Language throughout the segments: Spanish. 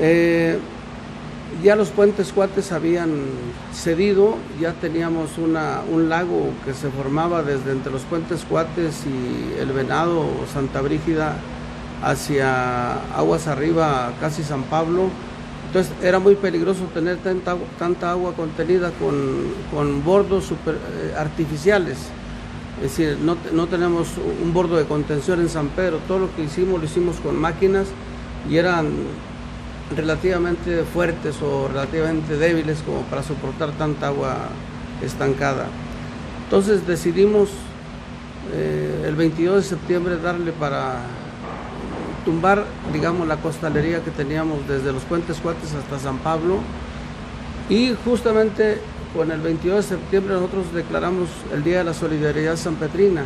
Ya los puentes Cuates habían cedido, ya teníamos un lago que se formaba desde entre los puentes Cuates y el Venado, Santa Brígida, hacia aguas arriba, casi San Pablo. Entonces era muy peligroso tener tanta agua contenida con bordos artificiales. Es decir, no tenemos un bordo de contención en San Pedro. Todo lo que hicimos lo hicimos con máquinas y eran relativamente fuertes o relativamente débiles como para soportar tanta agua estancada. Entonces decidimos el 22 de septiembre darle para tumbar, digamos, la costalería que teníamos desde los puentes Cuates hasta San Pablo, y justamente con el 22 de septiembre nosotros declaramos el Día de la Solidaridad Sanpetrina,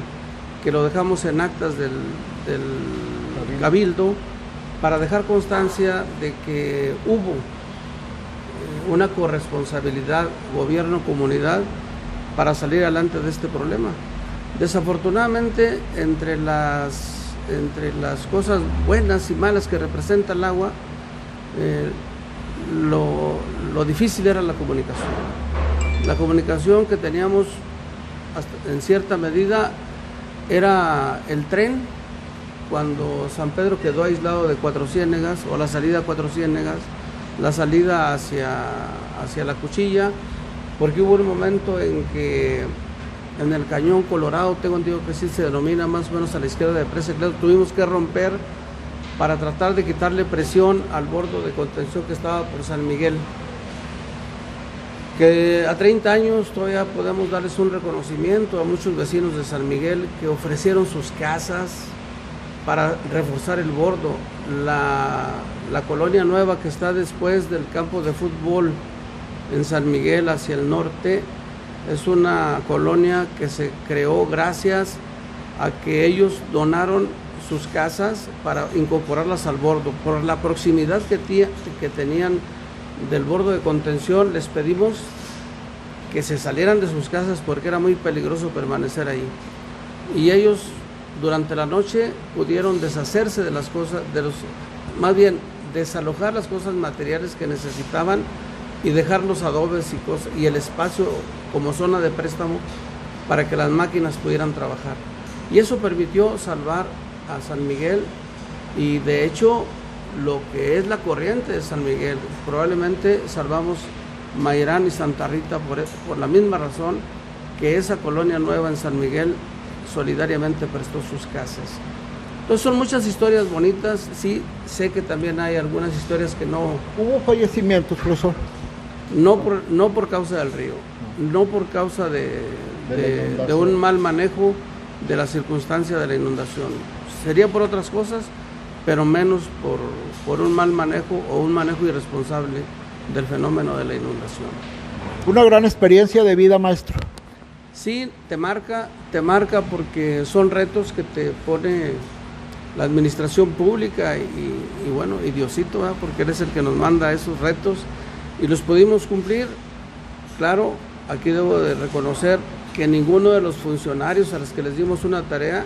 que lo dejamos en actas del Cabildo para dejar constancia de que hubo una corresponsabilidad gobierno-comunidad para salir adelante de este problema. Desafortunadamente, entre las cosas buenas y malas que representa el agua, lo difícil era la comunicación. La comunicación que teníamos en cierta medida era el tren, cuando San Pedro quedó aislado de Cuatro Ciénegas, o la salida a Cuatro Ciénegas, la salida hacia la Cuchilla, porque hubo un momento en que en el Cañón Colorado, tengo entendido que sí se denomina más o menos a la izquierda de Presa Clara, tuvimos que romper para tratar de quitarle presión al bordo de contención que estaba por San Miguel. Que a 30 años todavía podemos darles un reconocimiento a muchos vecinos de San Miguel que ofrecieron sus casas para reforzar el bordo. La colonia nueva que está después del campo de fútbol en San Miguel hacia el norte, es una colonia que se creó gracias a que ellos donaron sus casas para incorporarlas al bordo. Por la proximidad que tenían del bordo de contención, les pedimos que se salieran de sus casas porque era muy peligroso permanecer ahí. Y ellos durante la noche pudieron deshacerse de las cosas, más bien desalojar las cosas materiales que necesitaban y dejar los adobes y el espacio como zona de préstamo para que las máquinas pudieran trabajar. Y eso permitió salvar a San Miguel, y de hecho lo que es la corriente de San Miguel, probablemente salvamos Mayerán y Santa Rita por la misma razón que esa colonia nueva en San Miguel solidariamente prestó sus casas. Entonces son muchas historias bonitas. Sí, sé que también hay algunas historias que no... ¿Hubo fallecimientos, profesor? No por causa del río, no por causa de un mal manejo de la circunstancia de la inundación. Sería por otras cosas, pero menos por un mal manejo o un manejo irresponsable del fenómeno de la inundación. Una gran experiencia de vida, maestro. Sí, te marca porque son retos que te pone la administración pública y bueno, y Diosito, ¿verdad? Porque eres el que nos manda esos retos y los pudimos cumplir. Claro, aquí debo de reconocer que ninguno de los funcionarios a los que les dimos una tarea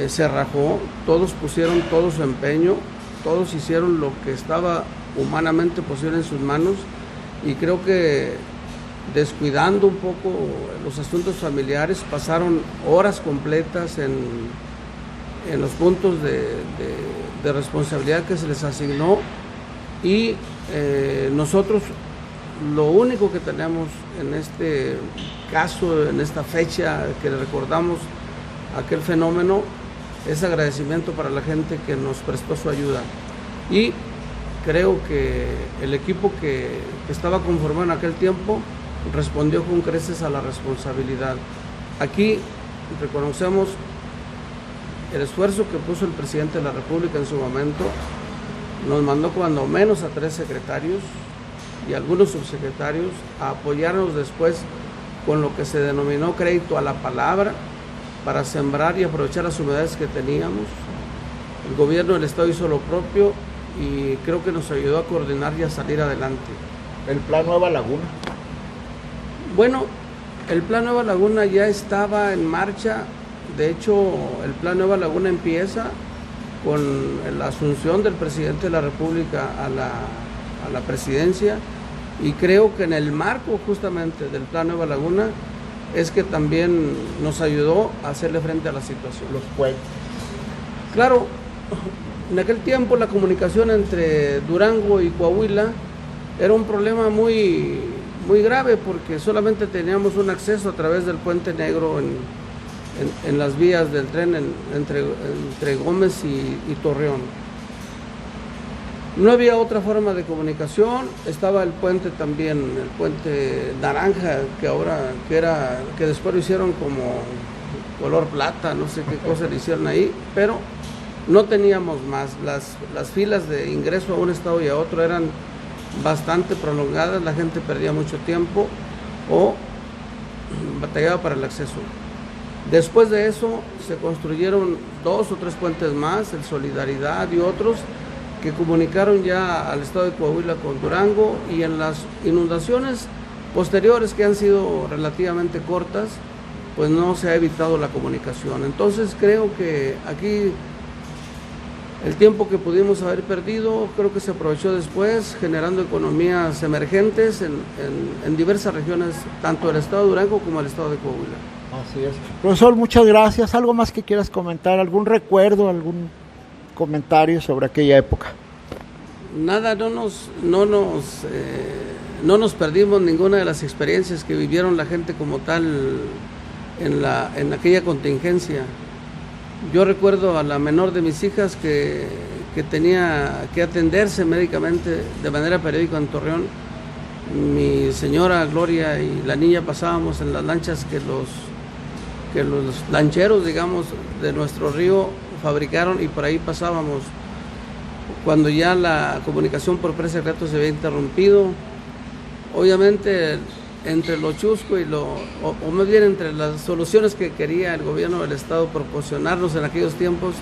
se rajó, todos pusieron todo su empeño, todos hicieron lo que estaba humanamente posible en sus manos, y creo que descuidando un poco los asuntos familiares, pasaron horas completas en los puntos de responsabilidad que se les asignó, y nosotros lo único que tenemos en este caso, en esta fecha que recordamos aquel fenómeno, es agradecimiento para la gente que nos prestó su ayuda. Y creo que el equipo que estaba conformado en aquel tiempo respondió con creces a la responsabilidad. Aquí reconocemos el esfuerzo que puso el presidente de la República en su momento. Nos mandó cuando menos a 3 secretarios y algunos subsecretarios a apoyarnos después con lo que se denominó crédito a la palabra para sembrar y aprovechar las humedades que teníamos. El gobierno del Estado hizo lo propio y creo que nos ayudó a coordinar y a salir adelante. ¿El Plan Nueva Laguna? Bueno, el Plan Nueva Laguna ya estaba en marcha. De hecho, el Plan Nueva Laguna empieza con la asunción del presidente de la República a la presidencia, y creo que en el marco justamente del Plan Nueva Laguna es que también nos ayudó a hacerle frente a la situación. Los puentes. Claro, en aquel tiempo la comunicación entre Durango y Coahuila era un problema muy grave, porque solamente teníamos un acceso a través del Puente Negro en las vías del tren entre Gómez y Torreón. No había otra forma de comunicación. Estaba el puente también, el puente naranja, que después lo hicieron como color plata, no sé qué cosa le hicieron ahí, pero no teníamos más. Las filas de ingreso a un estado y a otro eran bastante prolongadas, la gente perdía mucho tiempo o batallaba para el acceso. Después de eso se construyeron 2 o 3 puentes más, el Solidaridad y otros, que comunicaron ya al estado de Coahuila con Durango, y en las inundaciones posteriores, que han sido relativamente cortas, pues no se ha evitado la comunicación. Entonces creo que aquí el tiempo que pudimos haber perdido, creo que se aprovechó después, generando economías emergentes en diversas regiones, tanto del estado de Durango como del estado de Coahuila. Así es. Profesor, muchas gracias. ¿Algo más que quieras comentar? ¿Algún recuerdo, algún comentario sobre aquella época? Nada, no nos perdimos ninguna de las experiencias que vivieron la gente como tal en aquella contingencia. Yo recuerdo a la menor de mis hijas que tenía que atenderse médicamente de manera periódica en Torreón. Mi señora Gloria y la niña pasábamos en las lanchas que los lancheros, digamos, de nuestro río fabricaron, y por ahí pasábamos cuando ya la comunicación por presa de datos se había interrumpido. Obviamente entre lo chusco y o más bien entre las soluciones que quería el gobierno del estado proporcionarnos en aquellos tiempos,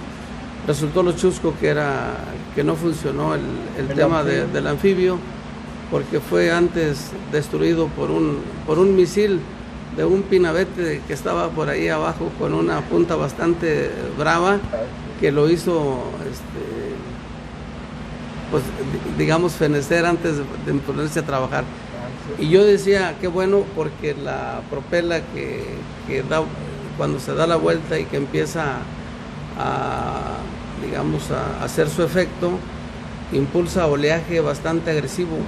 resultó lo chusco que no funcionó el tema del anfibio, porque fue antes destruido por un misil de un pinabete que estaba por ahí abajo con una punta bastante brava, que lo hizo pues digamos fenecer antes de ponerse a trabajar. Y yo decía, qué bueno, porque la propela que da cuando se da la vuelta y que empieza a hacer su efecto, impulsa oleaje bastante agresivo.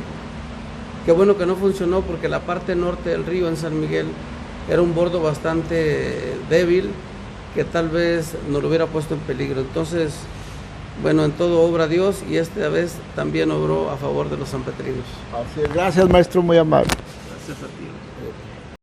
Qué bueno que no funcionó, porque la parte norte del río en San Miguel era un bordo bastante débil, que tal vez nos lo hubiera puesto en peligro. Entonces, bueno, en todo obra Dios, y esta vez también obró a favor de los sanpetrinos. Así es. Gracias, maestro, muy amable. Gracias a ti.